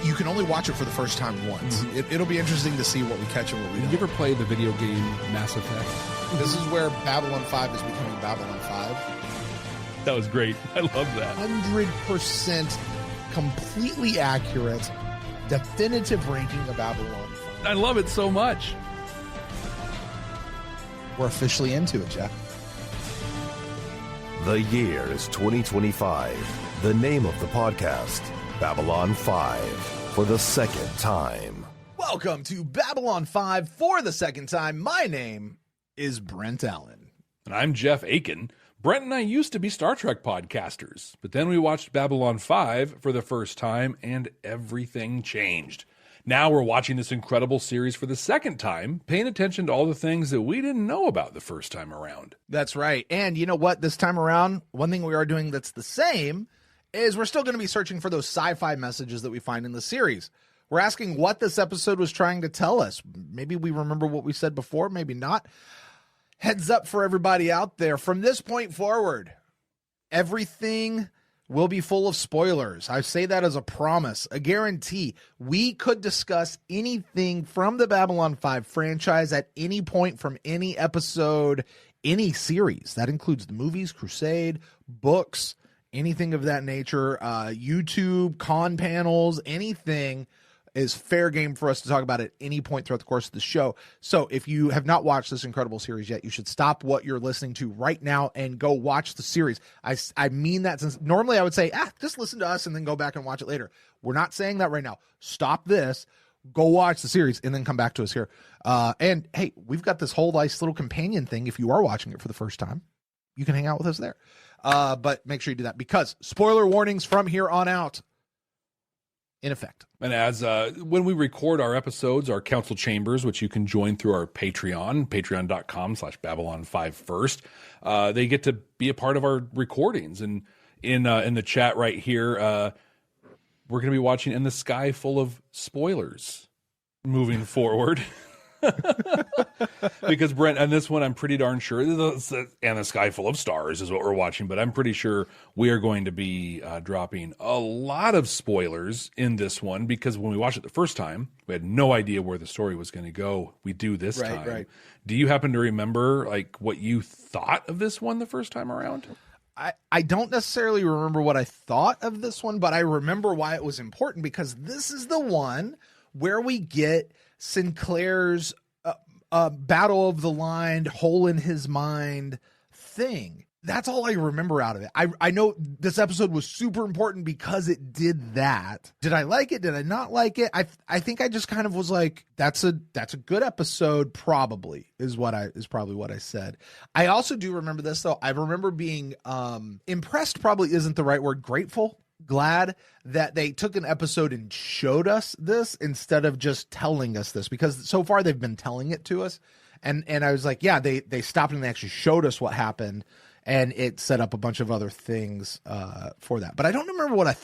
you can only watch it for the first time once. It'll be interesting to see what we catch and what we don't. Did you ever play the video game Mass Effect? This is where Babylon 5 is becoming Babylon 5. That was great. I love that. 100% completely accurate, definitive ranking of Babylon 5. I love it so much. We're officially into it, Jeff. The year is 2025. The name of the podcast, Babylon 5, for the second time. Welcome to Babylon 5 for the second time. My name is Brent Allen. And I'm Jeff Akin. Brent and I used to be Star Trek podcasters, but then we watched Babylon 5 for the first time and everything changed. Now we're watching this incredible series for the second time, paying attention to all the things that we didn't know about the first time around. That's right. And you know what? This time around, one thing we are doing that's the same is we're still going to be searching for those sci-fi messages that we find in the series. We're asking what this episode was trying to tell us. Maybe we remember what we said before, maybe not. Heads up for everybody out there. From this point forward, everything will be full of spoilers. I say that as a promise, a guarantee. We could discuss anything from the Babylon 5 franchise at any point from any episode, any series. That includes the movies, Crusade, books, anything of that nature, YouTube, con panels, anything is fair game for us to talk about at any point throughout the course of the show. So if you have not watched this incredible series yet, you should stop what you're listening to right now and go watch the series. I mean that, since normally I would say, just listen to us and then go back and watch it later. We're not saying that right now. Stop this, go watch the series, and then come back to us here. And hey, we've got this whole nice little companion thing. If you are watching it for the first time, you can hang out with us there. But make sure you do that, because spoiler warnings from here on out in effect. And as when we record our episodes, our council chambers, which you can join through our Patreon, patreon.com/Babylon5First, they get to be a part of our recordings. And in the chat right here, we're going to be watching In the Sky Full of Spoilers moving forward. Because Brent, on this one, I'm pretty darn sure, and the Sky Full of Stars is what we're watching, but I'm pretty sure we are going to be dropping a lot of spoilers in this one, because when we watched it the first time, we had no idea where the story was going to go. We do this time. Right. Do you happen to remember like what you thought of this one the first time around? I don't necessarily remember what I thought of this one, but I remember why it was important, because this is the one where we get Sinclair's battle of the line, hole in his mind thing. That's all I remember out of it. I know this episode was super important because it did that. Did I like it? Did I not like it? I think I just kind of was like, that's a good episode, probably is probably what I said. I also do remember this though. I remember being impressed, probably isn't the right word, grateful, glad that they took an episode and showed us this instead of just telling us this, because so far they've been telling it to us. And I was like, yeah, they stopped and they actually showed us what happened, and it set up a bunch of other things for that. But I don't remember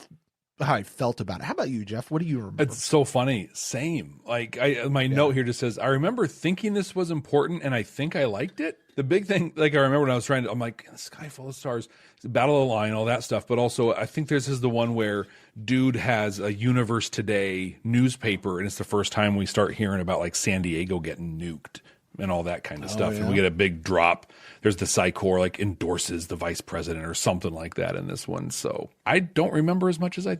how I felt about it. How about you, Jeff? What do you remember? It's so funny. Same. Like my note here just says, I remember thinking this was important and I think I liked it. The big thing, like I remember when I was I'm like, Sky Full of Stars, Battle of the Line, all that stuff. But also I think this is the one where dude has a Universe Today newspaper, and it's the first time we start hearing about like San Diego getting nuked and all that kind of stuff. Yeah. And we get a big drop. There's the Psychor like endorses the vice president or something like that in this one. So I don't remember as much as I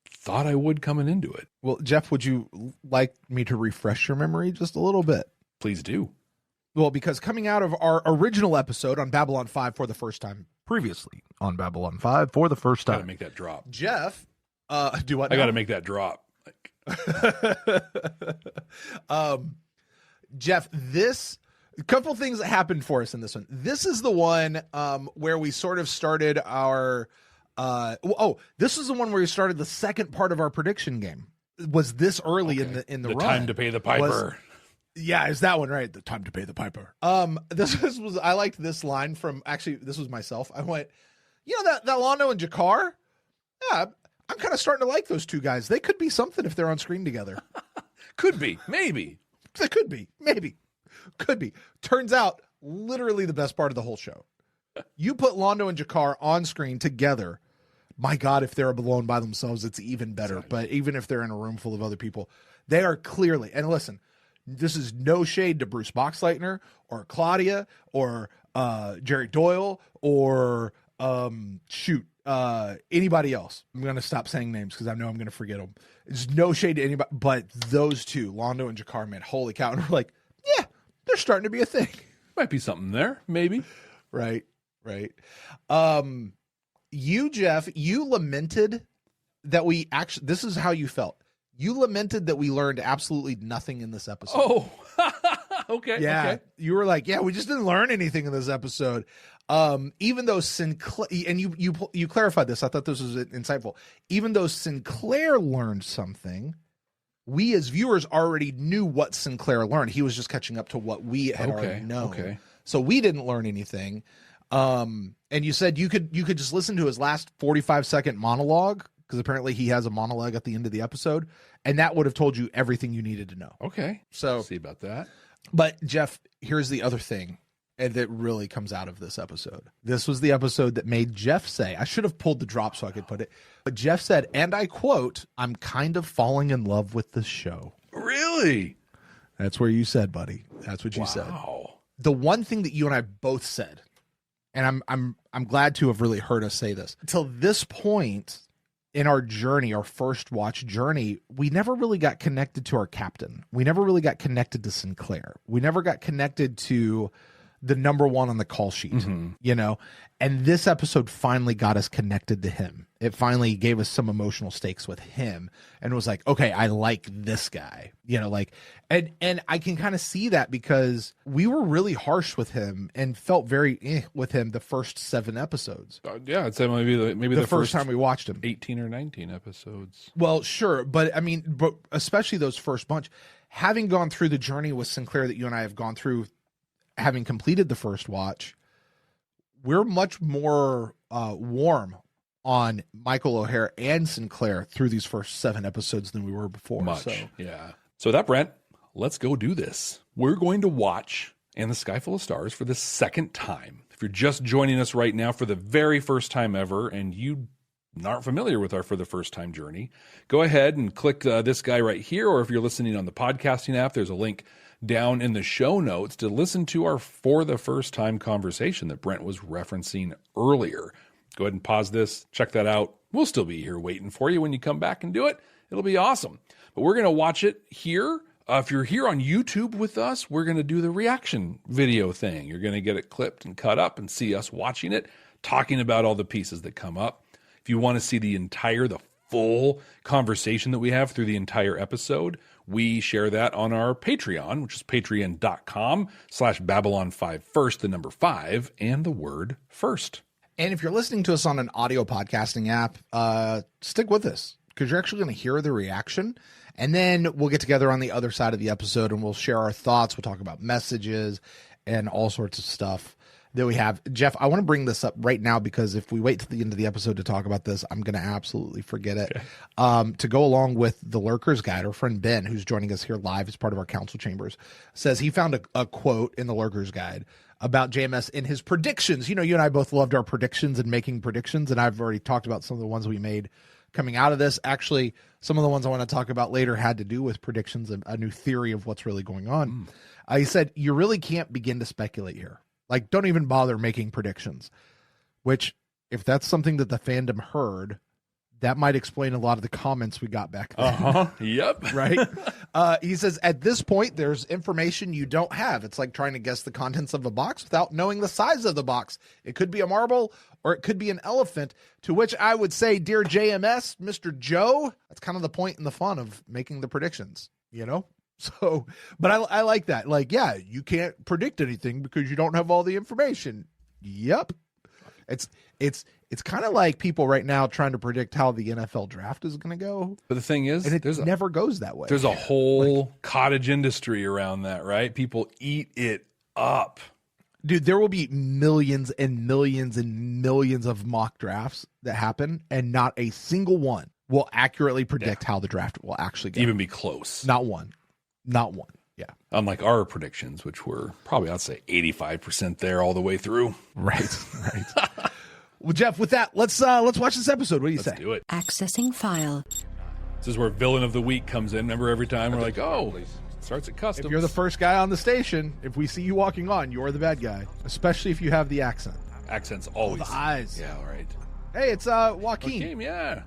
thought I would coming into it. Well, Jeff, would you like me to refresh your memory just a little bit? Please do. Well, because coming out of our original episode on Babylon 5 for the first time, previously on Babylon 5 for the first time. Gotta make that drop. Jeff, do what now? I gotta make that drop. Jeff, a couple things that happened for us in this one. This is the one where we sort of started our this is the one where we started the second part of our prediction game. Was this early in the run? Time to pay the piper. Yeah, is that one right? The time to pay the piper. This was I liked this line from, actually this was myself. I went, that Lando and Jakar? Yeah, I'm kind of starting to like those two guys. They could be something if they're on screen together. Could be, maybe. They could be, maybe. Could be. Turns out, literally the best part of the whole show. You put Lando and Jakar on screen together, My God, if they're alone by themselves, it's even better. Exactly. But even if they're in a room full of other people, they are clearly, and listen, this is no shade to Bruce Boxleitner or Claudia or Jerry Doyle or anybody else. I'm going to stop saying names because I know I'm going to forget them. There's no shade to anybody, but those two, Londo and Jakar, man, holy cow. And we're like, yeah, they're starting to be a thing. Might be something there, maybe. Right. You, Jeff, you lamented that we actually, this is how you felt. You lamented that we learned absolutely nothing in this episode. Oh, okay. Yeah. Okay. You were like, yeah, we just didn't learn anything in this episode. Even though Sinclair, and you clarified this, I thought this was insightful. Even though Sinclair learned something, we as viewers already knew what Sinclair learned. He was just catching up to what we had already known. Okay. So we didn't learn anything. And you said you could just listen to his last 45-second monologue, because apparently he has a monologue at the end of the episode, and that would have told you everything you needed to know. Okay. So see about that. But Jeff, here's the other thing that really comes out of this episode. This was the episode that made Jeff say, I should have pulled the drop so I could put it, but Jeff said, and I quote, "I'm kind of falling in love with this show." Really? That's where you said, buddy. That's what you said. The one thing that you and I both said, and I'm glad to have really heard us say this. Till this point in our journey, our first watch journey, we never really got connected to our captain. We never really got connected to Sinclair. We never got connected to the number one on the call sheet, you know? And this episode finally got us connected to him. It finally gave us some emotional stakes with him and was like, okay, I like this guy, you know, like, and I can kind of see that because we were really harsh with him and felt very with him the first 7 episodes. Yeah, I'd say maybe the first time we watched him. 18 or 19 episodes. Well, sure. But I mean, but especially those first bunch, having gone through the journey with Sinclair that you and I have gone through, having completed the first watch, we're much more warm on Michael O'Hare and Sinclair through these first 7 episodes than we were before. Yeah. So that, Brent, let's go do this. We're going to watch And the Sky Full of Stars for the second time. If you're just joining us right now for the very first time ever and you aren't familiar with our For the First Time journey, go ahead and click this guy right here, or if you're listening on the podcasting app, there's a link down in the show notes to listen to our For the First Time conversation that Brent was referencing earlier. Go ahead and pause this, check that out. We'll still be here waiting for you when you come back and do it. It'll be awesome. But we're going to watch it here. If you're here on YouTube with us, we're going to do the reaction video thing. You're going to get it clipped and cut up and see us watching it, talking about all the pieces that come up. If you want to see the full conversation that we have through the entire episode, we share that on our Patreon, which is patreon.com/Babylon5 first, the number 5, and the word first. And if you're listening to us on an audio podcasting app, stick with us because you're actually going to hear the reaction. And then we'll get together on the other side of the episode and we'll share our thoughts. We'll talk about messages and all sorts of stuff that we have. Jeff, I want to bring this up right now because if we wait to the end of the episode to talk about this, I'm going to absolutely forget it. Okay. To go along with the Lurker's Guide, our friend Ben, who's joining us here live as part of our council chambers, says he found a quote in the Lurker's Guide about JMS in his predictions. You know, you and I both loved our predictions and making predictions, and I've already talked about some of the ones we made coming out of this. Actually, some of the ones I want to talk about later had to do with predictions, a new theory of what's really going on. He said, you really can't begin to speculate here. Like, don't even bother making predictions, which if that's something that the fandom heard, that might explain a lot of the comments we got back then. Yep. Right. He says, at this point, there's information you don't have. It's like trying to guess the contents of a box without knowing the size of the box. It could be a marble or it could be an elephant, to which I would say, dear JMS, Mr. Joe, that's kind of the point and the fun of making the predictions, you know? So, but I like that. Like, yeah, you can't predict anything because you don't have all the information. Yep. It's kind of like people right now trying to predict how the NFL draft is going to go. But the thing is, and it never goes that way. There's a whole cottage industry around that, right? People eat it up. Dude, there will be millions and millions and millions of mock drafts that happen, and not a single one will accurately predict how the draft will actually go. Even be close. Not one. Not one. Yeah. Unlike our predictions, which were probably, I'd say, 85% there all the way through. Right. Well, Jeff, with that, let's watch this episode. What do you say? Let's do it. Accessing file. This is where Villain of the Week comes in. Remember, every time we're like, oh, starts at customs. If you're the first guy on the station, if we see you walking on, you're the bad guy, especially if you have the accent. Accents always. The eyes. Yeah, all right. Hey, it's Joaquin. Game, yeah.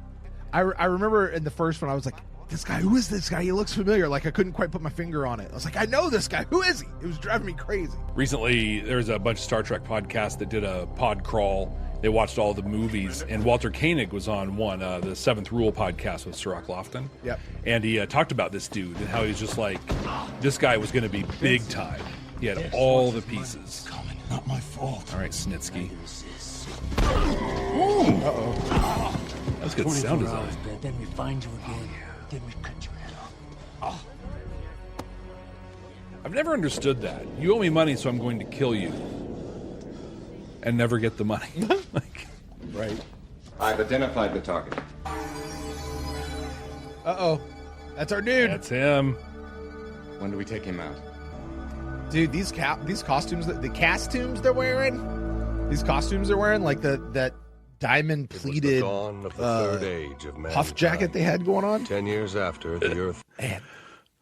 I remember in the first one, I was like, this guy, who is this guy? He looks familiar. Like, I couldn't quite put my finger on it. I was like, I know this guy. Who is he? It was driving me crazy. Recently, there's a bunch of Star Trek podcasts that did a pod crawl. They watched all the movies, and Walter Koenig was on one, the Seventh Rule podcast with Sirach Lofton. Yep. And he talked about this dude and how he's just like, this guy was going to be big time. He had all the pieces. Not my fault. All right, Snitsky. Uh-oh. That was good sound design. Then we find you again. Then we cut your head off. I've never understood that. You owe me money, so I'm going to kill you. And never get the money. Right. I've identified the target. Uh-oh. That's our dude. That's him. When do we take him out? Dude, these costumes, the costumes they're wearing, like that diamond pleated It was the dawn of the third age of puff jacket they had going on. 10 years after the Earth. Man.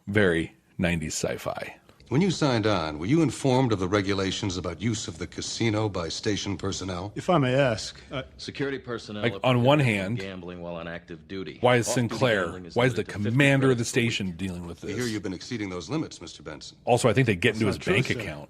Very 90s sci-fi. When you signed on, were you informed of the regulations about use of the casino by station personnel? If I may ask, Security personnel Like, on one hand, gambling while on active duty. Why is Off-duty Sinclair, gambling is why is the limited to 50 commander of the credits per week. station dealing with I hear this? you've been exceeding those limits, Mr. Benson. Also, I think they get into his That's not bank true, sir. account.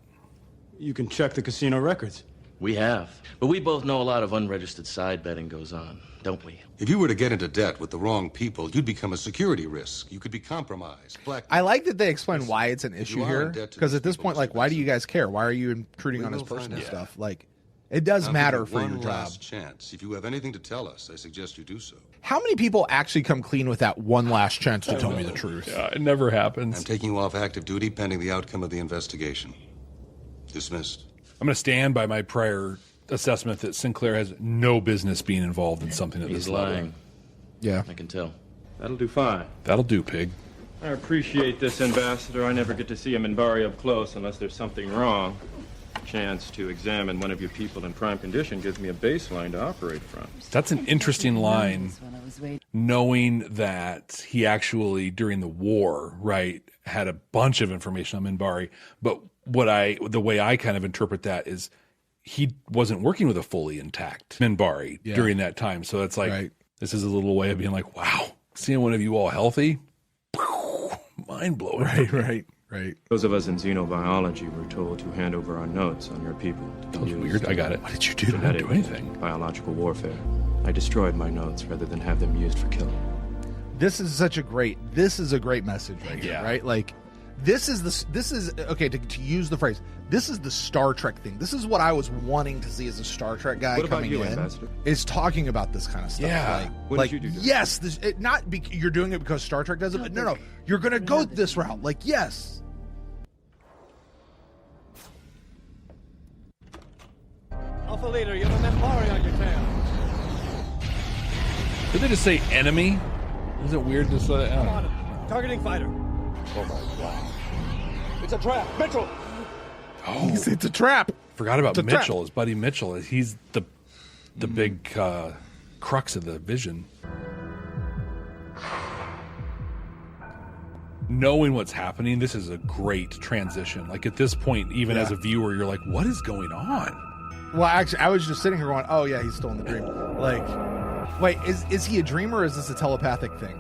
you can check the casino records. We have. But we both know a lot of unregistered side betting goes on, don't we? If you were to get into debt with the wrong people, you'd become a security risk. You could be compromised. I like that they explain why it's an You issue are here, in debt to because these at this people, point, like, Mr. why do you Benson. guys care? Why are you intruding We on his will find personal out. stuff? Like, it does I'll matter give you for your one job. last chance. If you have anything to tell us, I suggest you do so. How many people actually come clean with that one last chance to tell me the truth? Yeah, it never I'm happens. taking you off active duty pending the outcome of the investigation. Dismissed. I'm going to stand by my prior assessment that Sinclair has no business being involved in something at He's this level. lying. Yeah. I can tell. That'll do fine. That'll do, pig. I appreciate this, Ambassador. I never get to see Minbari up close unless there's something wrong. A chance to examine one of your people in prime condition gives me a baseline to operate from. That's an interesting line, knowing that he actually, during the war, right, had a bunch of information on Minbari. But the way I kind of interpret that is he wasn't working with a fully intact Minbari during that time. So it's like, this is a little way of being like, wow, seeing one of you all healthy, mind blowing. Right. Those of us in xenobiology were told to hand over our notes on your people. That was weird. I got it. What did you do? I didn't Genetic do anything. Biological warfare. I destroyed my notes rather than have them used for killing. This is a great message right here, right? Like, this is okay, to use the phrase, this is the Star Trek thing. This is what I was wanting to see as a Star Trek guy What about coming you, in. Ambassador? Is talking about this kind of stuff. Yeah. What did you do? Yes, you're doing it because Star Trek does it, but no, you're going to go this route. Like, yes. Alpha Leader, you have a Minbari on your tail. Did they just say enemy? Is it weird to say? Come on, targeting fighter. Oh my god. It's a trap. Mitchell! Oh, It's a trap. forgot about It's a trap. Mitchell, his buddy Mitchell. He's the big crux of the vision. Knowing what's happening, this is a great transition. Like, at this point, even as a viewer, you're like, what is going on? Well, actually, I was just sitting here going, oh, yeah, he's still in the dream. Like, wait, is he a dreamer or is this a telepathic thing?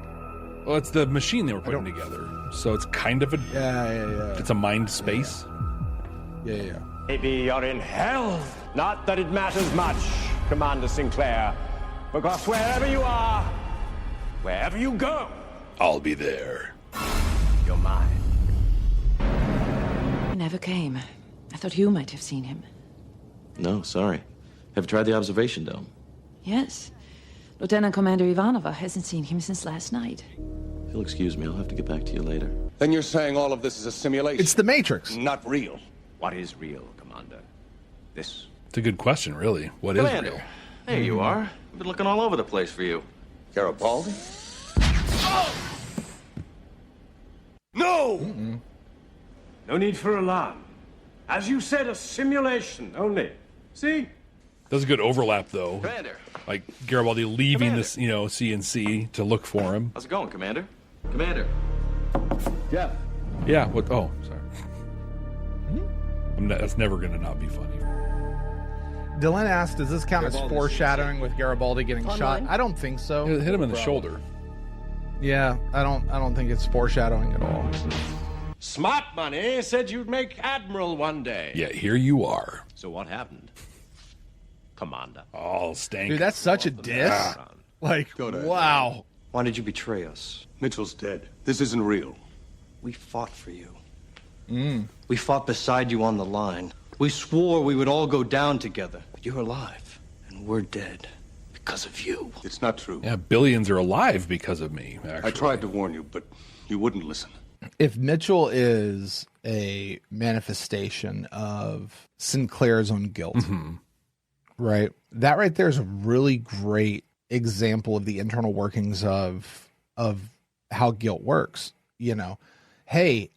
Well, it's the machine they were putting together. So it's kind of a... Yeah. It's a mind space. Yeah. Maybe you're in hell. Not that it matters much, Commander Sinclair. Because wherever you are, wherever you go, I'll be there. you're mine. He never came. I thought you might have seen him. No, sorry. Have you tried the observation dome? Yes. Lieutenant Commander Ivanova hasn't seen him since last night. If you'll excuse me, I'll have to get back to you later. Then you're saying all of this is a simulation? It's the Matrix. Not real. What is real, Commander? This. It's a good question, really. What is Commander, real? there you are. I've been looking all over the place for you. Garibaldi? No! No need for alarm. As you said, a simulation only. See? That's a good overlap, though. Commander. Like Garibaldi leaving this, CNC to look for him. How's it going, Commander? Commander. Jeff. Yeah. What? Oh, sorry. That's never going to not be funny. Dylan asked, does this count as foreshadowing with Garibaldi getting shot? I don't think so. Hit him in the shoulder. Yeah, I don't think it's foreshadowing at all. Smart money said you'd make admiral one day. Yeah, here you are. So what happened? Commander. Oh, stank. Dude, that's such a diss. Like, wow. Why did you betray us? Mitchell's dead. This isn't real. We fought for you. We fought beside you on the line. We swore we would all go down together. But you're alive, and we're dead because of you. It's not true. Yeah, billions are alive because of me, actually. I tried to warn you, but you wouldn't listen. If Mitchell is a manifestation of Sinclair's own guilt, right? That right there is a really great example of the internal workings of how guilt works. Hey,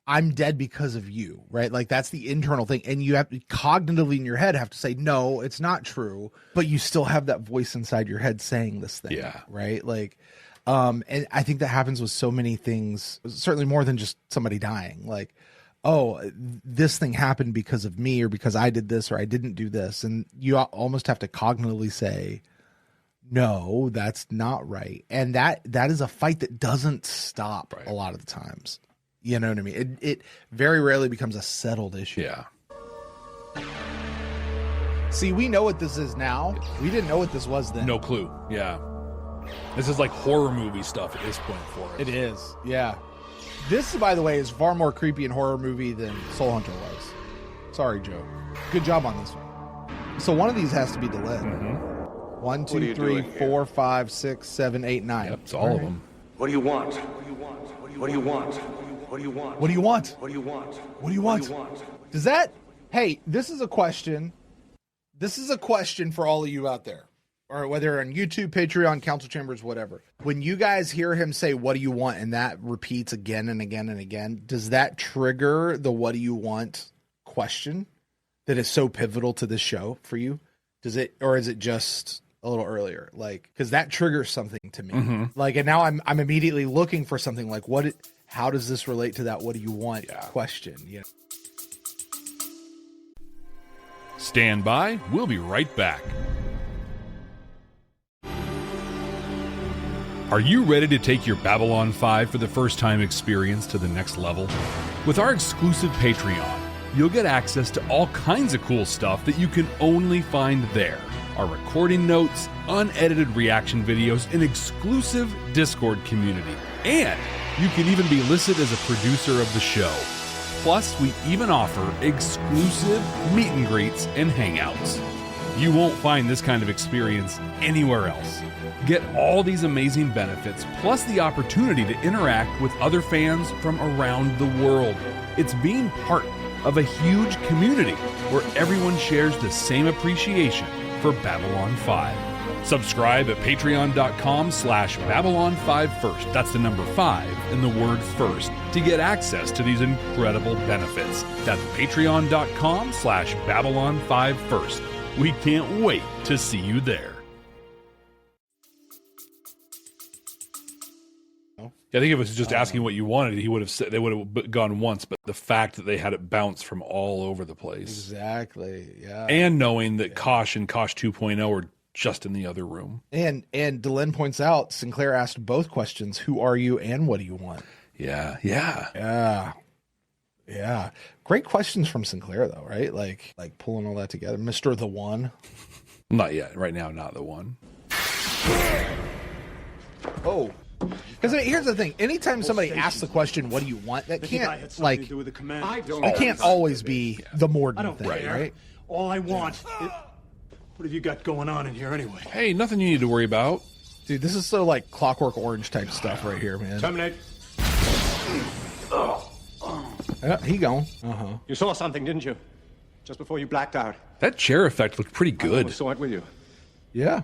I'm dead because of you, right? Like that's the internal thing. And you have to cognitively in your head have to say, no, it's not true. But you still have that voice inside your head saying this thing. Yeah. Right. Like, and I think that happens with so many things, certainly more than just somebody dying. Like, oh, this thing happened because of me or because I did this or I didn't do this. And you almost have to cognitively say, no, that's not right. And that is a fight that doesn't stop a lot of the times. You know what I mean? It very rarely becomes a settled issue. Yeah. See, we know what this is now. We didn't know what this was then. No clue. Yeah. This is like horror movie stuff at this point for us. It is. Yeah. This, by the way, is far more creepy and horror movie than Soul Hunter was. Sorry, Joe. Good job on this one. So one of these has to be Delenn. 1, 2, 3, 4, 5, 6, 7, 8, 9. Yep, it's all of them. What do you want? What do you want? What do you want? What do you want? What do you want? What do you want? What do you want? Does that... Hey, this is a question. This is a question for all of you out there. Or whether on YouTube, Patreon, Council Chambers, whatever. When you guys hear him say, what do you want? And that repeats again and again and again. Does that trigger the what do you want question that is so pivotal to this show for you? Does it, or is it just a little earlier? Like, because that triggers something to me. Like, and now I'm immediately looking for something like how does this relate to that what do you want question? You know? Stand by. We'll be right back. Are you ready to take your Babylon 5 for the first time experience to the next level? With our exclusive Patreon, you'll get access to all kinds of cool stuff that you can only find there. Our recording notes, unedited reaction videos, an exclusive Discord community. And you can even be listed as a producer of the show. Plus, we even offer exclusive meet and greets and hangouts. You won't find this kind of experience anywhere else. Get all these amazing benefits, plus the opportunity to interact with other fans from around the world. It's being part of a huge community where everyone shares the same appreciation for Babylon 5. Subscribe at patreon.com/Babylon5First. That's the number 5 and the word first to get access to these incredible benefits. That's patreon.com/Babylon5First. We can't wait to see you there. I think if it was just asking what you wanted, he would have said they would have gone once, but the fact that they had it bounce from all over the place. Exactly. Yeah. And knowing that Kosh and Kosh 2.0 are just in the other room. And Delenn points out Sinclair asked both questions, who are you and what do you want? Yeah. Great questions from Sinclair though, right? Like pulling all that together. Mr. The One. Not yet. Right now, not the one. Oh. Because here's the thing. Anytime somebody asks the question, what do you want? That can't, like, it can't always be the Morden thing, right? All I want is... What have you got going on in here anyway? Hey, nothing you need to worry about. Dude, this is so like Clockwork Orange type stuff right here, man. Terminate. Yeah, he gone. You saw something, didn't you? Just before you blacked out. That chair effect looked pretty good. I saw it with you. Yeah.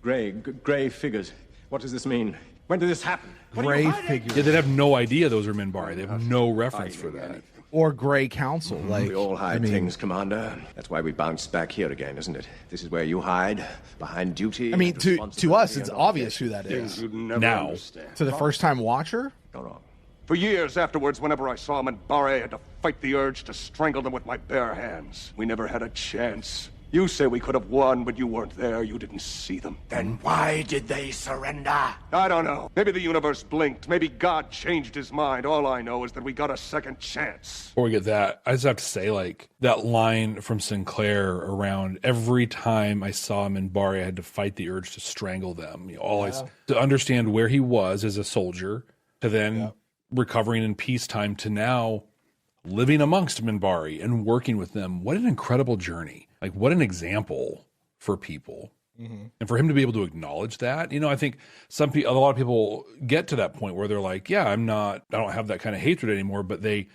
Gray figures. What does this mean? When did this happen? Gray figures. Yeah, they'd have no idea those are Minbari. They have no reference for that. or Grey Council. We all hide things, Commander. That's why we bounced back here again, isn't it? This is where you hide, behind duty. I mean, to us, it's obvious who that is. Now. To the first-time watcher? No. For years afterwards, whenever I saw him and Barre, I had to fight the urge to strangle them with my bare hands. We never had a chance. You say we could have won, but you weren't there. You didn't see them. Then why did they surrender? I don't know. Maybe the universe blinked. Maybe God changed his mind. All I know is that we got a second chance. Before we get that, I just have to say, like, that line from Sinclair around every time I saw him in Barre, I had to fight the urge to strangle them. To understand where he was as a soldier, to then recovering in peacetime, to now living amongst Minbari and working with them. What an incredible journey. Like, what an example for people. And for him to be able to acknowledge that, I think a lot of people get to that point where they're like, yeah, I don't have that kind of hatred anymore, but they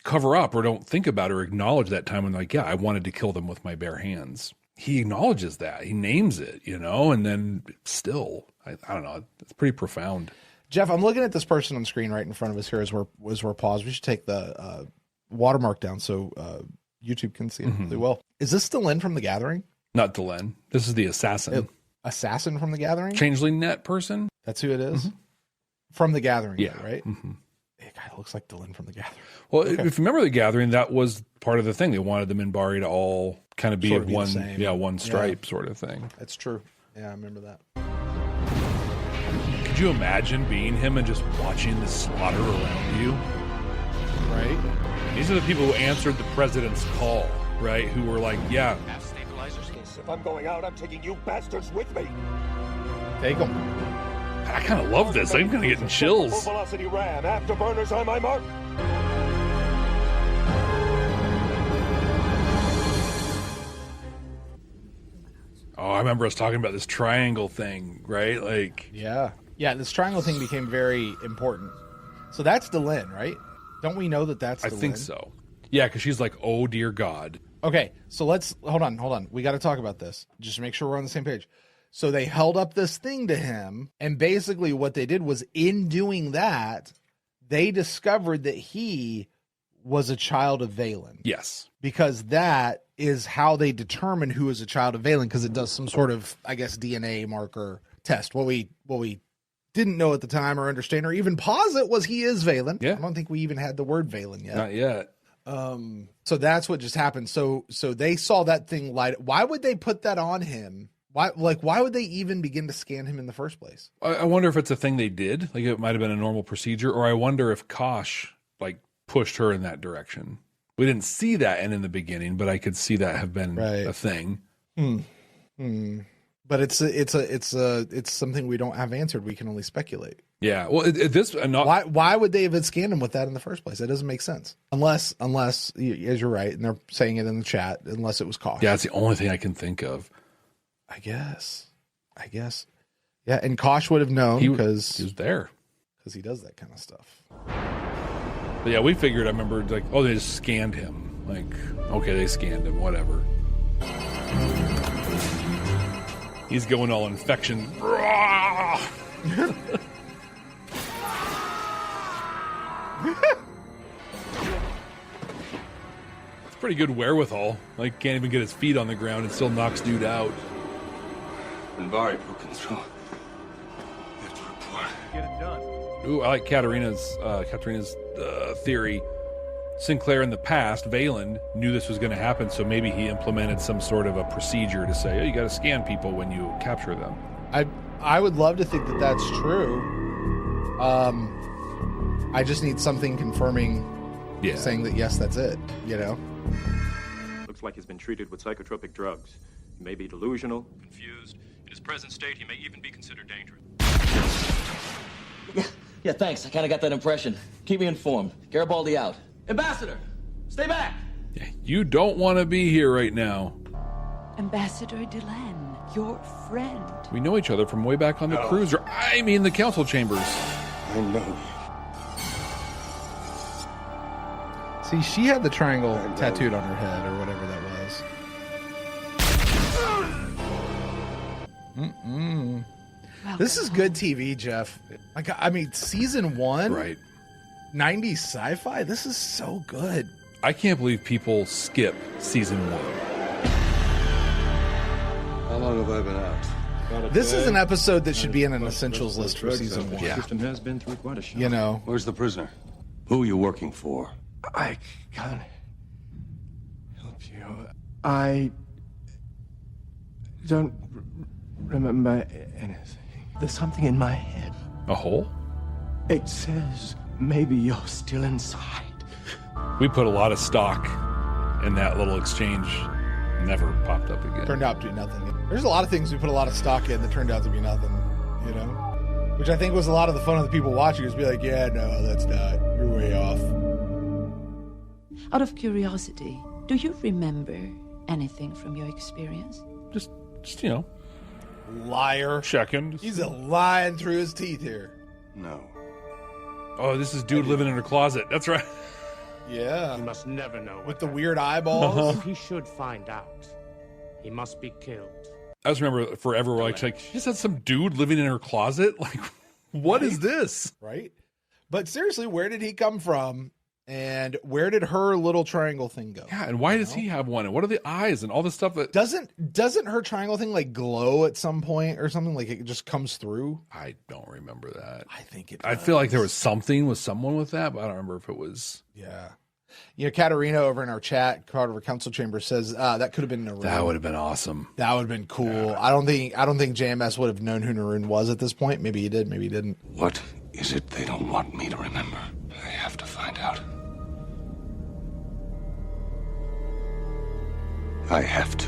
cover up or don't think about or acknowledge that time when they're like, yeah, I wanted to kill them with my bare hands. He acknowledges that. He names it, and then still, I don't know. It's pretty profound. Jeff, I'm looking at this person on screen right in front of us here as we're paused. We should take the watermark down so YouTube can see it really well. Is this Delenn from The Gathering? Not Delenn. This is the assassin. Assassin from The Gathering? Changeling net person? That's who it is? From The Gathering, right? It kind of looks like Delenn from The Gathering. Well, if you remember The Gathering, that was part of the thing. They wanted the Minbari to all kind of be of one, one stripe sort of thing. That's true. Yeah, I remember that. Could you imagine being him and just watching the slaughter around you? Right? These are the people who answered the president's call, right? Who were like, yeah. If I'm going out, I'm taking you bastards with me. Take them. I kind of love this. I'm kind of getting chills. Full velocity ram, afterburners on my mark. Oh, I remember us talking about this triangle thing, right? Like, yeah, this triangle thing became very important. So that's Delenn, right? Don't we know that that's Delenn? I think so. Yeah, because she's like, oh, dear God. Okay, so let's hold on. We got to talk about this. Just to make sure we're on the same page. So they held up this thing to him, and basically what they did was, in doing that, they discovered that he was a child of Valen. Yes. Because that is how they determine who is a child of Valen, because it does some sort of, I guess, DNA marker test. What we didn't know at the time or understand or even posit was he is Valen. Yeah. I don't think we even had the word Valen yet. Not yet. So that's what just happened. So they saw that thing light. Why would they put that on him? Why would they even begin to scan him in the first place? I wonder if it's a thing they did, like it might have been a normal procedure, or I wonder if Kosh pushed her in that direction. We didn't see that in the beginning, but I could see that have been a thing. But it's something we don't have answered. We can only speculate. Yeah. Well, why would they have scanned him with that in the first place? That doesn't make sense. Unless, as you're right, and they're saying it in the chat, unless it was Kosh. Yeah, it's the only thing I can think of. I guess. Yeah, and Kosh would have known because he was there. Because he does that kind of stuff. But yeah, we figured, I remember, they just scanned him. Okay, they scanned him, whatever. He's going all infection. It's pretty good wherewithal. Can't even get his feet on the ground and still knocks dude out. Minbari broken through. We have to report. Get it done. Ooh, I like Katerina's theory. Sinclair in the past, Valen, knew this was going to happen, so maybe he implemented some sort of a procedure to say, you got to scan people when you capture them. I would love to think that that's true. I just need something confirming, saying that, yes, that's it, Looks like he's been treated with psychotropic drugs. He may be delusional, confused. In his present state, he may even be considered dangerous. Yeah, thanks. I kind of got that impression. Keep me informed. Garibaldi out. Ambassador, stay back. Yeah, you don't want to be here right now. Ambassador Delenn, your friend. We know each other from way back on the cruiser. I mean, the council chambers. I know. See, she had the triangle tattooed on her head or whatever that was. This is good TV, Jeff. I mean, season 1. Right. 90s sci-fi. This is so good. I can't believe people skip season 1. How long have I been out? This is an episode that should be in an essentials list for season 1. The system has been through quite a shock. You know. Where's the prisoner? Who are you working for? I can't help you. I don't remember anything. There's something in my head. A hole? It says maybe you're still inside. We put a lot of stock in that little exchange. Never popped up again. Turned out to be nothing. There's a lot of things we put a lot of stock in that turned out to be nothing, you know? Which I think was a lot of the fun of the people watching, is be like, yeah, no, that's not. You're way off. Out of curiosity, do you remember anything from your experience? Just you know. Liar. Checking. He's lying through his teeth here. No. Oh, this is dude living in her closet. That's right. Yeah. He must never know. With the weird eyeballs. If he should find out, he must be killed. I just remember forever, we're like, she just had some dude living in her closet? Like, what is this? Right? But seriously, where did he come from? And where did her little triangle thing go? Yeah, and why does he have one? And what are the eyes and all this stuff that doesn't her triangle thing like glow at some point or something? Like it just comes through? I don't remember that. I think it I feel like there was something with someone with that, but I don't remember if it was. Yeah. You know, Katerina over in our chat, part of our council chamber, says that could have been Narun. That would have been awesome. That would have been cool. Yeah. I don't think JMS would have known who Narun was at this point. Maybe he did, maybe he didn't. What is it they don't want me to remember? I have to find out. I have to.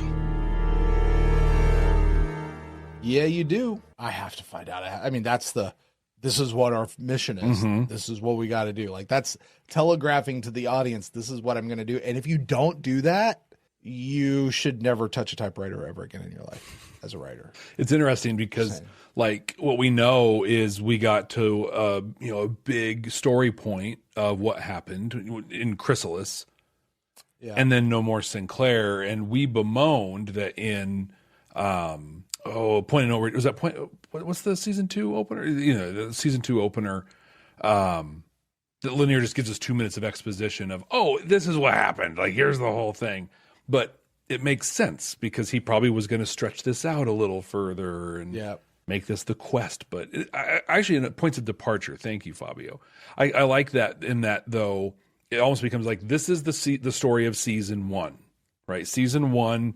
Yeah, you do. I have to find out. I mean, this is what our mission is. Mm-hmm. This is what we got to do. Like, that's telegraphing to the audience, this is what I'm going to do. And if you don't do that, you should never touch a typewriter ever again in your life as a writer. It's interesting because, like, what we know is we got to, a big story point of what happened in Chrysalis. Yeah. And then no more Sinclair. And we bemoaned that in, Point of No Return. Was that point? What's the season 2 opener? You know, the season 2 opener. That Linear just gives us 2 minutes of exposition of, oh, this is what happened. Like, here's the whole thing. But it makes sense because he probably was going to stretch this out a little further and make this the quest. But actually, in points of departure. Thank you, Fabio. I like that. In that, though, it almost becomes like this is the story of season 1, right? Season 1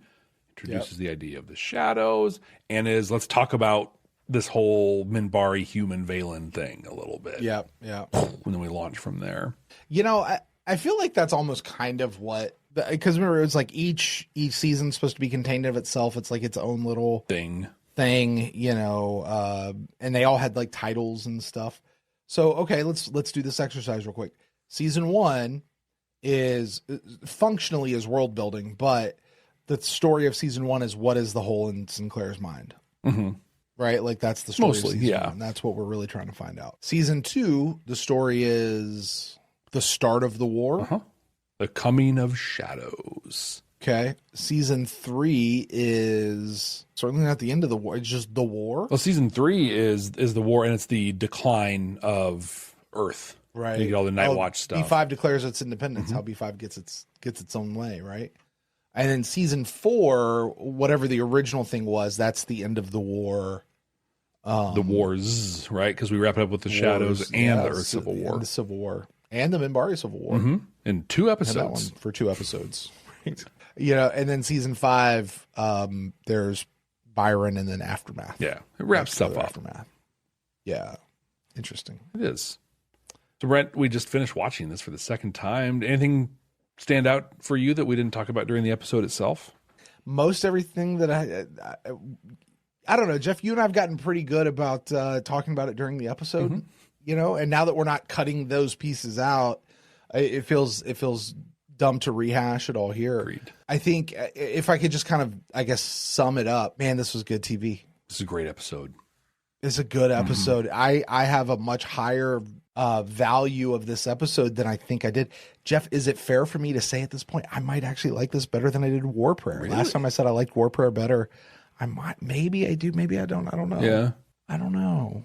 introduces the idea of the shadows and let's talk about this whole Minbari human Valen thing a little bit. Yeah. And then we launch from there. You know, I feel like that's almost kind of what, because remember, it's like each season's supposed to be contained of itself. It's like its own little thing, you know, and they all had like titles and stuff. So, okay, let's do this exercise real quick. Season 1 is functionally is world building, but the story of season 1 is what is the hole in Sinclair's mind. Mm-hmm. Right? Like that's the story. Mostly, of season 1. That's what we're really trying to find out. Season 2, the story is the start of the war. Uh-huh. The coming of shadows. Okay. Season 3 is certainly not the end of the war. It's just the war. Well, season 3 is the war, and it's the decline of Earth. Right. You get all the Night Watch stuff. B5 declares its independence. How B5 gets its own way, right? And then season 4, whatever the original thing was, that's the end of the war. The wars, right? Because we wrap it up with the shadows and the Earth Civil War. And the Civil War. And the Minbari Civil War. Mm-hmm. In 2 episodes. That one for 2 episodes. You know, and then season 5, there's Byron and then Aftermath. Yeah. It wraps stuff up. Aftermath. Yeah. Interesting. It is. So, Brent, we just finished watching this for the second time. Anything stand out for you that we didn't talk about during the episode itself? Most everything that I don't know, Jeff, you and I have gotten pretty good about talking about it during the episode, you know, and now that we're not cutting those pieces out, it feels dumb to rehash it all here. Agreed. I think if I could just kind of, I guess, sum it up, man, this was good TV. This is a great episode. It's a good episode. I have a much higher value of this episode than I think I did. Jeff, is it fair for me to say at this point, I might actually like this better than I did War Prayer? Really? Last time I said I liked War Prayer better. I might, maybe I do, maybe I don't. I don't know. Yeah. I don't know.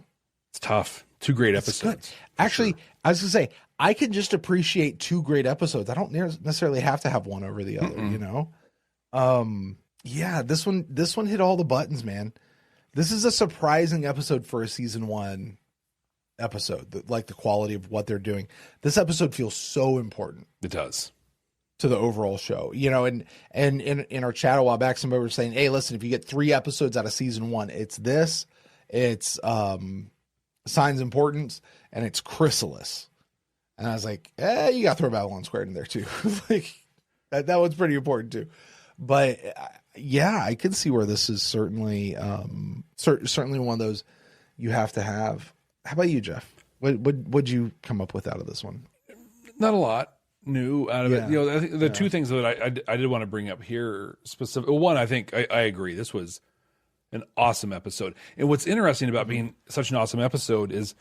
It's tough. 2 great episodes. Actually, I was going to say, I can just appreciate 2 great episodes. I don't necessarily have to have one over the other, you know? Yeah, this one hit all the buttons, man. This is a surprising episode for a season 1 episode, like the quality of what they're doing. This episode feels so important. It does. To the overall show, you know, and in our chat a while back, somebody was saying, hey, listen, if you get 3 episodes out of season 1, it's this, it's Signs Importance, and it's Chrysalis. And I was like, you got to throw Babylon Squared in there too. Like that one's pretty important too. But yeah, I can see where this is certainly certainly one of those you have to have. How about you, Jeff? What'd you come up with out of this one? Not a lot new out of it. You know, I think the 2 things that I did want to bring up here specific. One, I think I agree. This was an awesome episode. And what's interesting about being such an awesome episode is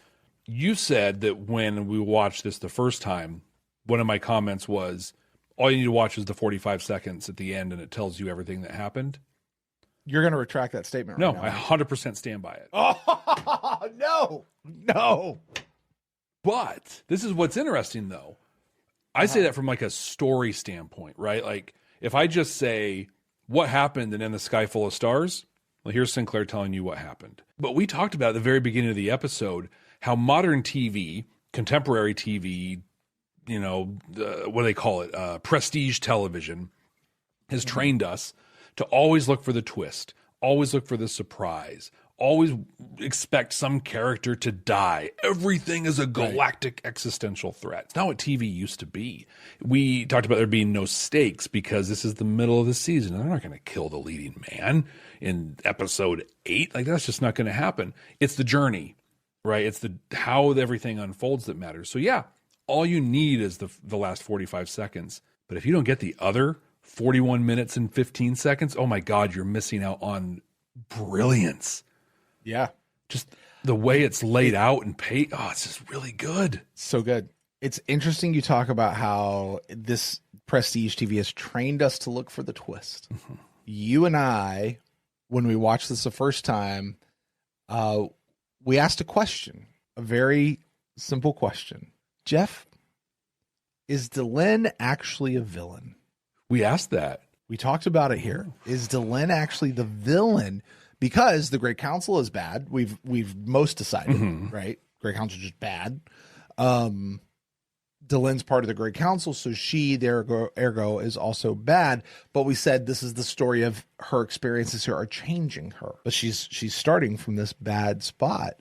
you said that when we watched this the first time, one of my comments was, all you need to watch is the 45 seconds at the end and it tells you everything that happened. You're going to retract that statement right now. No, I 100% stand by it. Oh, no. But this is what's interesting, though. I say that from like a story standpoint, right? Like if I just say what happened and In the Sky Full of Stars, well, here's Sinclair telling you what happened. But we talked about at the very beginning of the episode how modern TV, contemporary TV, you know, what do they call it? Prestige television has trained us to always look for the twist, always look for the surprise, always expect some character to die. Everything is a galactic existential threat. It's not what TV used to be. We talked about there being no stakes because this is the middle of the season. They're not going to kill the leading man in episode 8. Like that's just not going to happen. It's the journey, right? It's the how everything unfolds that matters. So yeah, all you need is the last 45 seconds. But if you don't get the other 41 minutes and 15 seconds, oh my God, you're missing out on brilliance. Yeah. Just the way it's laid out and paid. Oh, it's just really good. So good. It's interesting you talk about how this prestige TV has trained us to look for the twist. Mm-hmm. You and I, when we watched this the first time, we asked a question, a very simple question. Jeff, is Delenn actually a villain? We asked that. We talked about it here. Is Delenn actually the villain? Because the Great Council is bad. We've most decided, right? Great Council is just bad. Delenn's part of the Great Council, so she, ergo, is also bad. But we said this is the story of her experiences here are changing her. But she's starting from this bad spot.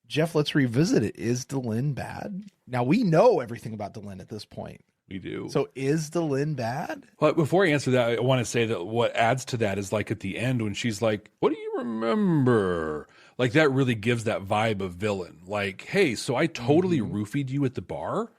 Jeff, let's revisit it. Is Delenn bad? Now, we know everything about Delenn at this point. We do. So is Delenn bad? Well, before I answer that, I want to say that what adds to that is like at the end when she's like, what do you remember? Like that really gives that vibe of villain. Like, hey, so I totally roofied you at the bar.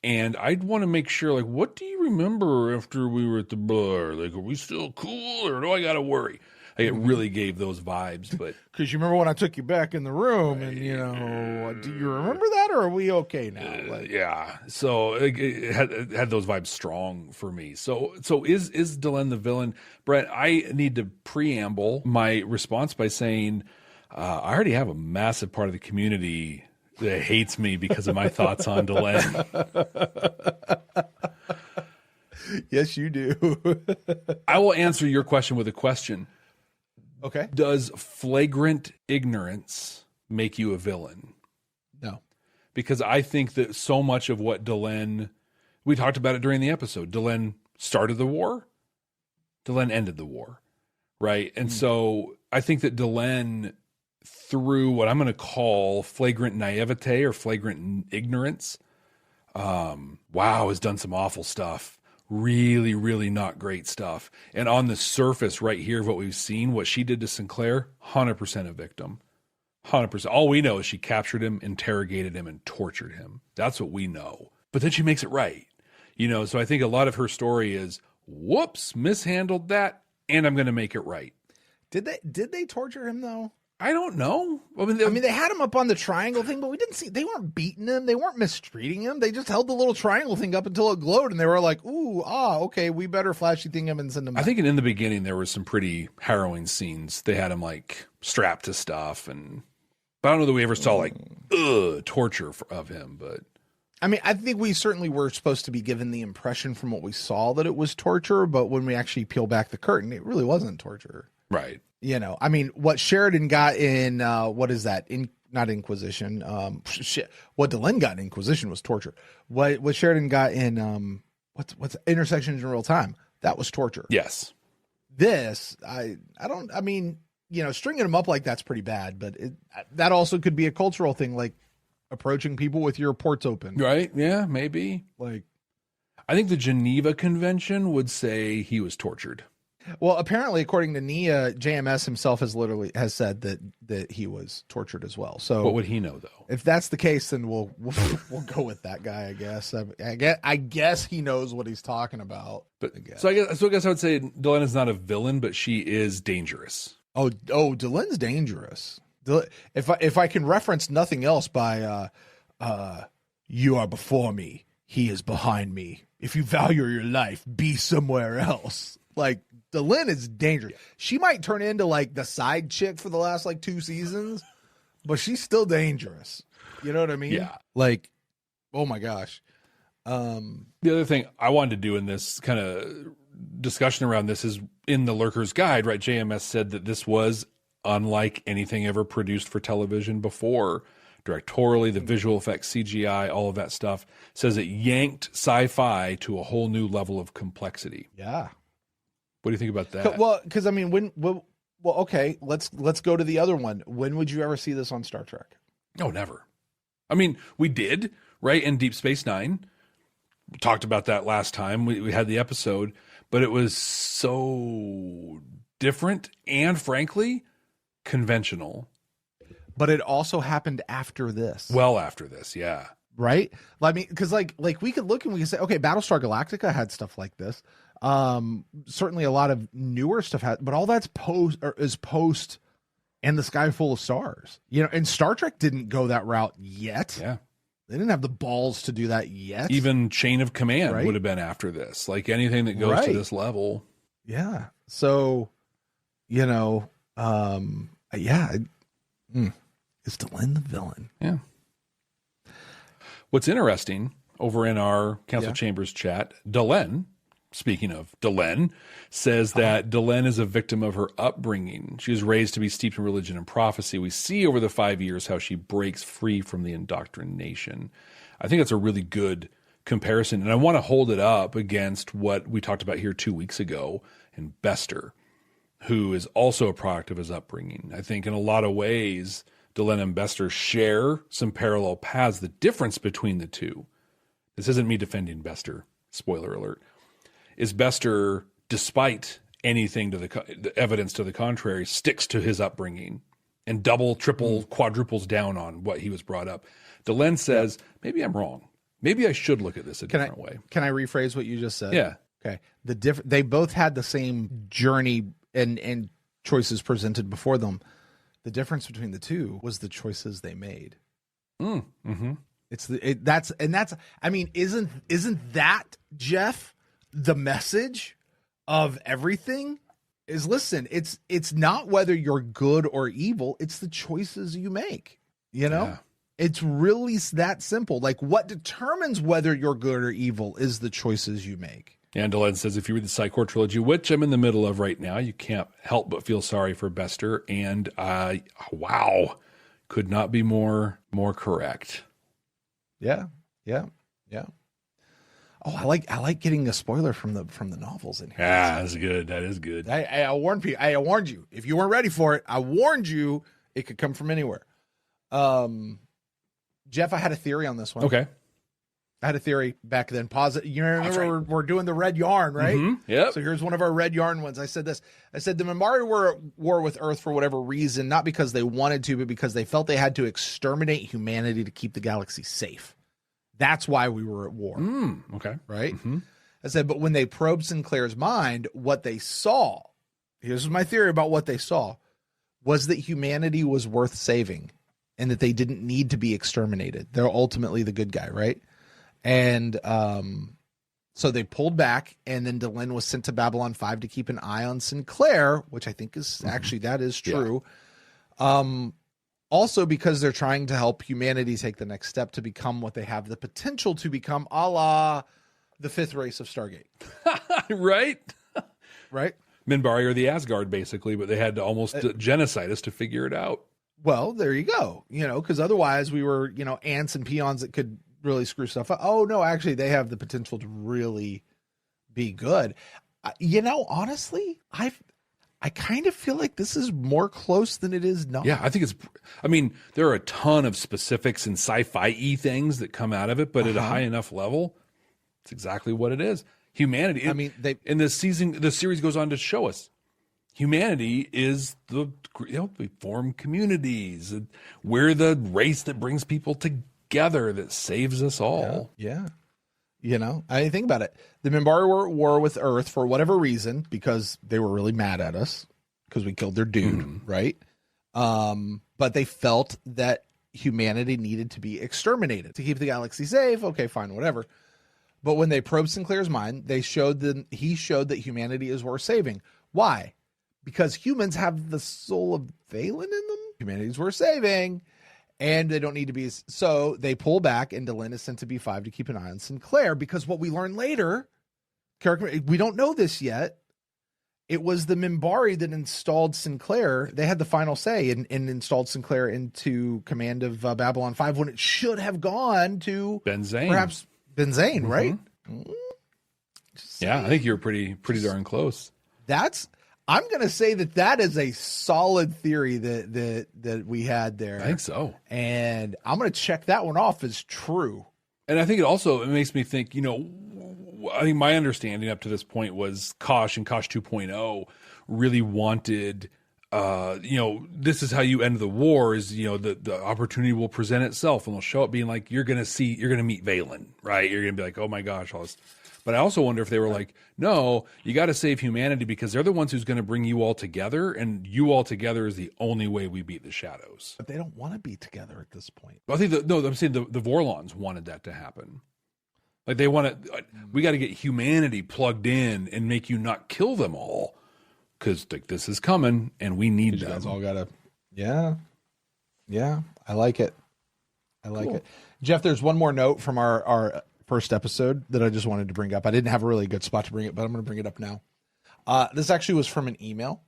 And I'd want to make sure, like, what do you remember after we were at the bar? Like, are we still cool or do I got to worry? Like, it really gave those vibes, but because you remember when I took you back in the room, and you know, do you remember that, or are we okay now? Yeah, so it had those vibes strong for me. So is Delenn the villain, Brent? I need to preamble my response by saying I already have a massive part of the community that hates me because of my thoughts on Delenn. Yes, you do. I will answer your question with a question. Okay. Does flagrant ignorance make you a villain? No. Because I think that so much of what Delenn, we talked about it during the episode, Delenn started the war, Delenn ended the war, right? And so I think that Delenn, through what I'm going to call flagrant naivete or flagrant ignorance, has done some awful stuff. Really, really not great stuff. And on the surface right here of what we've seen, what she did to Sinclair, 100% a victim. 100%. All we know is she captured him, interrogated him, and tortured him. That's what we know. But then she makes it right. You know, so I think a lot of her story is, whoops, mishandled that, and I'm going to make it right. Did they torture him, though? I don't know. I mean, they had him up on the triangle thing, but we didn't see. They weren't beating him. They weren't mistreating him. They just held the little triangle thing up until it glowed, and they were like, okay, we better flashy thing him and send him back. I think in the beginning there were some pretty harrowing scenes. They had him like strapped to stuff, but I don't know that we ever saw like torture of him. But I mean, I think we certainly were supposed to be given the impression from what we saw that it was torture, but when we actually peel back the curtain, it really wasn't torture. Right. You know, I mean, what Sheridan got in, what is that? Not Inquisition. What Delenn got in Inquisition was torture. What Sheridan got in, what's Intersections in Real Time? That was torture. Yes. This, I mean, you know, stringing them up like that's pretty bad, but that also could be a cultural thing, like approaching people with your ports open. Right. Yeah, maybe. Like, I think the Geneva Convention would say he was tortured. Well, apparently, according to Nia, JMS himself has said that he was tortured as well. So, what would he know, though? If that's the case, then we'll go with that guy. I guess he knows what he's talking about. But I guess I would say Delenn is not a villain, but she is dangerous. Oh, Delenn's dangerous. If I can reference nothing else by "You are before me, he is behind me. If you value your life, be somewhere else." Like, Delenn is dangerous. She might turn into like the side chick for the last like 2 seasons, but she's still dangerous. You know what I mean? Yeah. Like, oh my gosh. The other thing I wanted to do in this kind of discussion around this is in the Lurker's Guide, right? JMS said that this was unlike anything ever produced for television before. Directorially, the visual effects, CGI, all of that stuff, says it yanked sci-fi to a whole new level of complexity. Yeah. What do you think about that? Well, because I mean, okay, let's go to the other one. When would you ever see this on Star Trek? No, never. I mean, we did, right, in Deep Space Nine. We talked about that last time. We had the episode, but it was so different and, frankly, conventional. But it also happened after this. Well, after this, yeah. Right? I mean, because like we could look and we could say, okay, Battlestar Galactica had stuff like this. Certainly a lot of newer stuff but all that's post and the Sky Full of Stars. You know, and Star Trek didn't go that route yet. Yeah. They didn't have the balls to do that yet. Even Chain of Command would have been after this. Like anything that goes to this level. Yeah. So, you know, is Delenn the villain? Yeah. What's interesting over in our Council Chambers chat, Delenn, speaking of Delenn, says that Delenn is a victim of her upbringing. She was raised to be steeped in religion and prophecy. We see over the 5 years how she breaks free from the indoctrination. I think that's a really good comparison. And I want to hold it up against what we talked about here 2 weeks ago in Bester, who is also a product of his upbringing. I think in a lot of ways, Delenn and Bester share some parallel paths. The difference between the two, this isn't me defending Bester, spoiler alert, is Bester, despite anything to the evidence to the contrary, sticks to his upbringing and double, triple, quadruples down on what he was brought up. Delenn says, maybe I'm wrong. Maybe I should look at this a different way. Can I rephrase what you just said? Yeah. Okay. They both had the same journey and choices presented before them. The difference between the two was the choices they made. Mm-hmm. I mean, isn't that, Jeff, the message of everything? Is, listen, it's not whether you're good or evil, it's the choices you make. You know? Yeah. It's really that simple. Like, what determines whether you're good or evil is the choices you make. And Delenn says, if you read the Psychor trilogy, which I'm in the middle of right now, you can't help but feel sorry for Bester. And wow, could not be more correct. Yeah. Oh, I like getting a spoiler from the novels in here. Yeah, that's good. That is good. I warned people. I warned you. If you weren't ready for it, I warned you. It could come from anywhere. Jeff, I had a theory on this one. Okay. I had a theory back then. Pause it. You remember we're doing the red yarn, right? Mm-hmm. Yep. So here's one of our red yarn ones. I said this. I said the Minbari were at war with Earth for whatever reason, not because they wanted to, but because they felt they had to exterminate humanity to keep the galaxy safe. That's why we were at war. Okay. Right? Mm-hmm. I said, but when they probed Sinclair's mind, what they saw, here's my theory about what they saw, was that humanity was worth saving and that they didn't need to be exterminated. They're ultimately the good guy, right? And so they pulled back, and then Delenn was sent to Babylon 5 to keep an eye on Sinclair, which I think is actually, that is true. Yeah. Also because they're trying to help humanity take the next step to become what they have the potential to become, a la the fifth race of Stargate. Right? Right? Minbari are the Asgard, basically, but they had to almost genocide us to figure it out. Well, there you go. Because otherwise we were, ants and peons that could really screw stuff up. Oh, no, actually, they have the potential to really be good. Honestly, I kind of feel like this is more close than it is not. Yeah, I think there are a ton of specifics and sci-fi-y things that come out of it, but at a high enough level, it's exactly what it is. Humanity. In this season, the series goes on to show us humanity is we form communities. We're the race that brings people together, that saves us all. Yeah. I think about it. The Minbari were at war with Earth for whatever reason, because they were really mad at us because we killed their dude, right? But they felt that humanity needed to be exterminated to keep the galaxy safe. Okay, fine, whatever. But when they probed Sinclair's mind, he showed that humanity is worth saving. Why? Because humans have the soul of Valen in them. Humanity is worth saving. And they don't need to be. So they pull back, and Delenn is sent to B5 to keep an eye on Sinclair, because what we learn later, we don't know this yet. It was the Minbari that installed Sinclair. They had the final say and installed Sinclair into command of Babylon 5 when it should have gone to Benzane. Perhaps Benzane, right? Yeah, I think you're pretty darn close. I'm going to say that is a solid theory that we had there. I think so. And I'm going to check that one off as true. And I think it makes me think, I think my understanding up to this point was Kosh and Kosh 2.0 really wanted, this is how you end the war is, the opportunity will present itself, and they'll show up being like, you're going to meet Valen, right? You're going to be like, oh my gosh, all this. But I also wonder if they were like, no, you got to save humanity because they're the ones who's going to bring you all together, and you all together is the only way we beat the shadows. But they don't want to be together at this point. I think I'm saying the Vorlons wanted that to happen. Like they want to, we got to get humanity plugged in and make you not kill them all, because this is coming and we need them. You guys all gotta, yeah. I like it. It. Jeff, there's one more note from our first episode that I just wanted to bring up. I didn't have a really good spot to bring it, but I'm going to bring it up now. This actually was from an email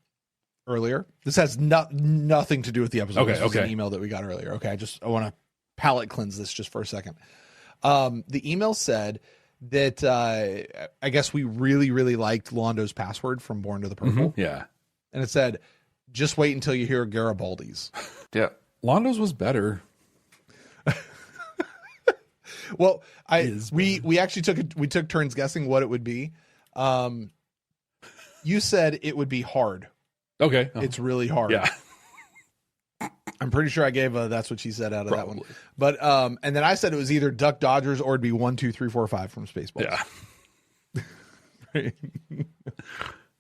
earlier. This has nothing to do with the episode. Okay, this was an email that we got earlier. Okay, I want to palate cleanse this just for a second. The email said that I guess we really, really liked Londo's password from Born to the Purple. Mm-hmm. Yeah. And it said, just wait until you hear Garibaldi's. Yeah. Londo's was better. Well, we actually took turns guessing what it would be. You said it would be hard. Okay. It's really hard. Yeah. I'm pretty sure I gave that's what she said out of that one. But and then I said it was either Duck Dodgers or it'd be 1, 2, 3, 4, 5 from Spaceballs. Yeah.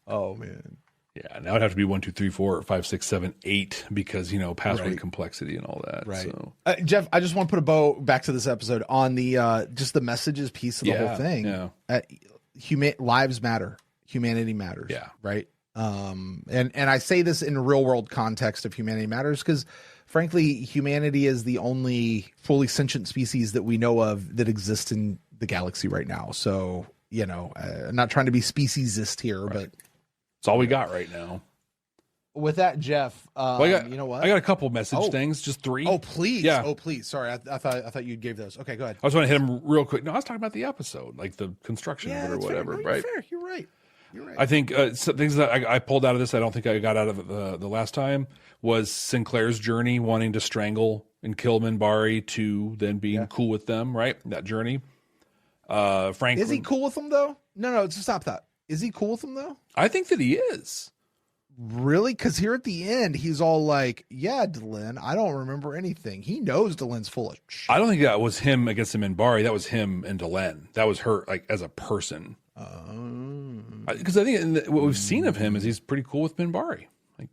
Oh man. Yeah, now it'd have to be 1, 2, 3, 4, 5, 6, 7, 8 because password complexity and all that. Right. So. Jeff, I just want to put a bow back to this episode on the just the messages piece of the whole thing. Yeah. Lives matter. Humanity matters. Yeah. Right. And I say this in real world context of humanity matters because frankly, humanity is the only fully sentient species that we know of that exists in the galaxy right now. So, I'm not trying to be speciesist here, but it's all we got right now. With that, Jeff, you know what? I got a couple message things, just 3. Oh, please. Yeah. Oh, please. Sorry. I thought you gave those. Okay, go ahead. I just want to hit them real quick. No, I was talking about the episode, like the construction of it or whatever, fair. No, right? Fair. You're right. I think some things that I pulled out of this, I don't think I got out of it the last time, was Sinclair's journey, wanting to strangle and kill Minbari to then being cool with them, right? That journey. Franklin. Is he cool with them, though? No, just stop that. Is he cool with them, though? I think that he is. Really? Because here at the end, he's all like, yeah, Delenn, I don't remember anything. He knows Delenn's full of shit. I don't think that was him against the Minbari. That was him and Delenn. That was her, like, as a person. Because I think what we've seen of him is he's pretty cool with Minbari. Like,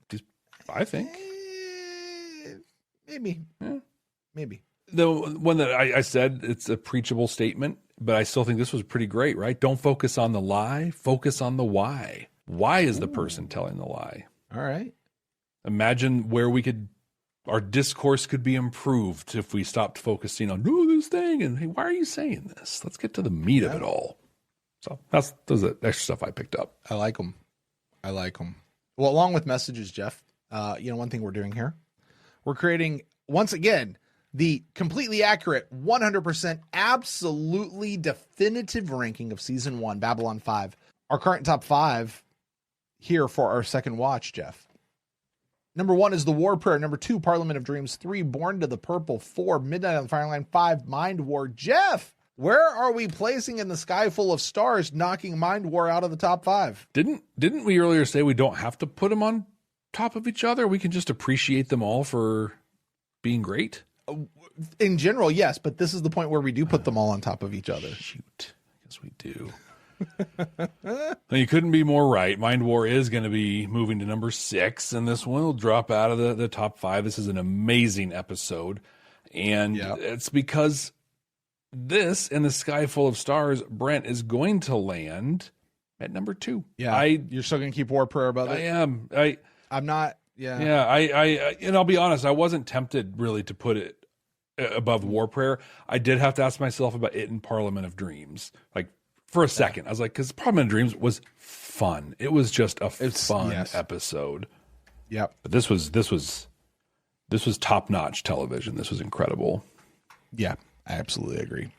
I think. Maybe. Yeah. Maybe. The one that I said, it's a preachable statement, but I still think this was pretty great, right? Don't focus on the lie, focus on the why. Why is the person telling the lie? All right. Imagine where we could our discourse could be improved if we stopped focusing on this thing and hey, why are you saying this? Let's get to the meat of it all. So those are the extra stuff I picked up. I like them. Well, along with messages, Jeff, one thing we're doing here, we're creating, once again, the completely accurate, 100% absolutely definitive ranking of season 1, Babylon 5. Our current top 5 here for our second watch, Jeff. Number 1 is The War Prayer. Number 2, Parliament of Dreams. 3, Born to the Purple. 4, Midnight on the Firing Line. 5, Mind War. Jeff, where are we placing in the Sky Full of Stars, knocking Mind War out of the top 5? Didn't we earlier say we don't have to put them on top of each other? We can just appreciate them all for being great? In general, yes, but this is the point where we do put them all on top of each other. Shoot. Yes, we do. You couldn't be more right. Mind War is going to be moving to number 6, and this one will drop out of the top 5. This is an amazing episode, and it's because this and the Sky Full of Stars, Brent, is going to land at number 2. Yeah, you're still going to keep War Prayer above it? I am. I'm not. Yeah. Yeah, and I'll be honest, I wasn't tempted really to put it above War Prayer. I did have to ask myself about it in Parliament of Dreams. Like, for a second, I was like, because Parliament of Dreams was fun. It was just a fun episode. Yep. But this was top-notch television. This was incredible. Yeah, I absolutely agree.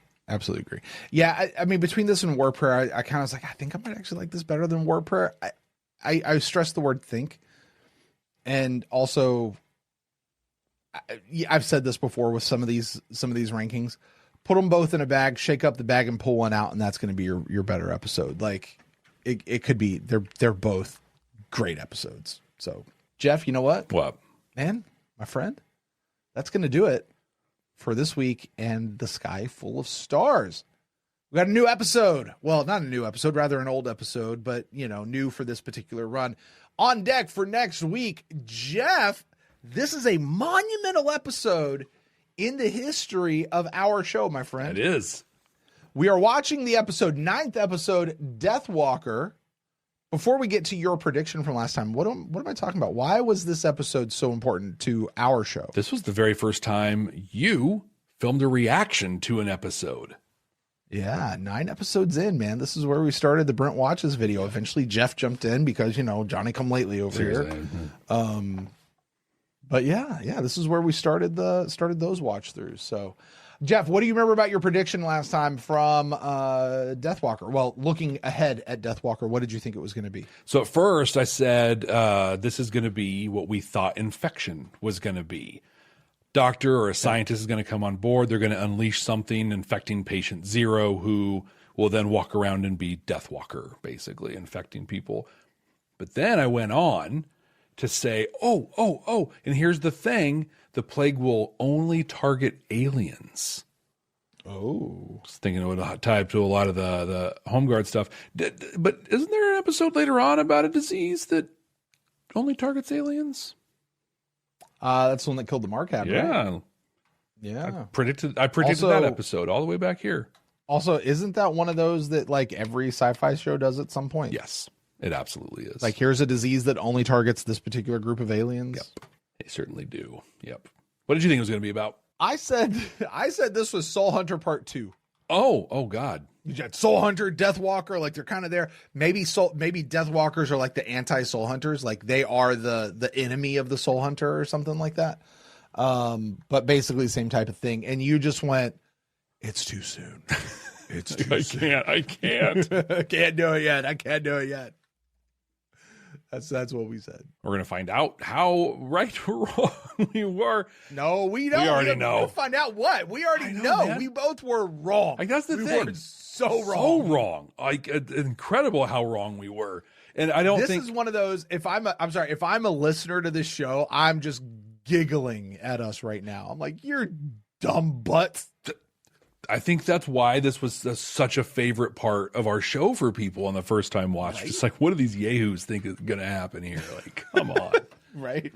Yeah, I mean, between this and War Prayer, I kind of was like, I think I might actually like this better than War Prayer. I stress the word think. And also, I've said this before with some of these rankings. Put them both in a bag, shake up the bag, and pull one out, and that's going to be your better episode. Like, it could be. They're both great episodes. So, Jeff, you know what? What? Man, my friend, that's going to do it for this week and the Sky Full of Stars. We got a new episode. Well, not a new episode, rather an old episode, but, new for this particular run. On deck for next week, Jeff, this is a monumental episode in the history of our show, my friend. It is. We are watching the 9th episode, Deathwalker. Before we get to your prediction from last time, what am I talking about? Why was this episode so important to our show? This was the very first time you filmed a reaction to an episode. Yeah, 9 episodes in, man. This is where we started the Brent Watches video. Eventually, Jeff jumped in because, Johnny come lately over here. But yeah, this is where we started those watch throughs. So, Jeff, what do you remember about your prediction last time from Deathwalker? Well, looking ahead at Deathwalker, what did you think it was going to be? So at first I said this is going to be what we thought Infection was going to be. Doctor or a scientist is going to come on board. They're going to unleash something infecting patient 0, who will then walk around and be Deathwalker, basically infecting people. But then I went on to say, oh, and here's the thing. The plague will only target aliens. Oh. I was thinking it would tie up to a lot of the Home Guard stuff. But isn't there an episode later on about a disease that only targets aliens? That's the one that killed the Mark Ab, right? Yeah. I predicted also, that episode all the way back here. Also, isn't that one of those that like every sci-fi show does at some point? Yes, it absolutely is. Like, here's a disease that only targets this particular group of aliens. Yep, they certainly do. Yep. What did you think it was going to be about? I said this was Soul Hunter Part 2. Oh God. You got Soul Hunter, Deathwalker, like they're kind of there. Maybe Deathwalkers are like the anti-Soul Hunters, like they are the enemy of the Soul Hunter or something like that. But basically the same type of thing. And you just went, it's too soon. It's too soon. I can't. I can't do it yet. That's what we said. We're going to find out how right or wrong we were. No, we don't. We already know. We'll find out what? We already know. Man. We both were wrong. Like, that's the thing. We were so wrong. So wrong. Like, incredible how wrong we were. And I don't think this is one of those, if I'm a listener to this show, I'm just giggling at us right now. I'm like, you're dumb butts. I think that's why this was such a favorite part of our show for people on the first time watch. Right? Just like, what do these yahoos think is going to happen here? Like, come on. Right.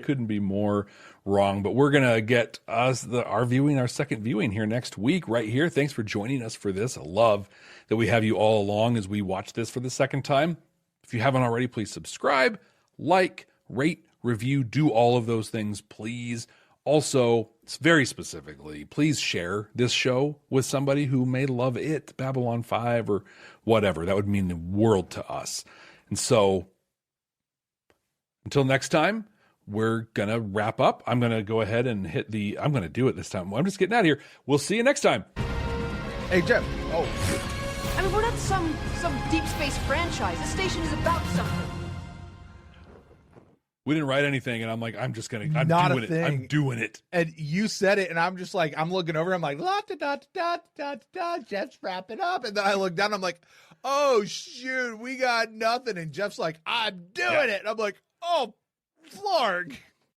Couldn't be more wrong. But we're going to get our second viewing here next week right here. Thanks for joining us for this. I love that we have you all along as we watch this for the second time. If you haven't already, please subscribe, like, rate, review, do all of those things, please. Also, very specifically, please share this show with somebody who may love it, Babylon 5 or whatever. That would mean the world to us. And so, until next time, we're going to wrap up. I'm going to go ahead and I'm going to do it this time. I'm just getting out of here. We'll see you next time. Hey, Jeff. Oh. I mean, we're not some deep space franchise. This station is about something. We didn't write anything, and I'm like, I'm doing it. I'm doing it. And you said it, and I'm just like, I'm looking over, I'm like, Jeff's wrapping up. And then I look down, I'm like, oh, shoot, we got nothing. And Jeff's like, I'm doing it. And I'm like, oh, Flarg.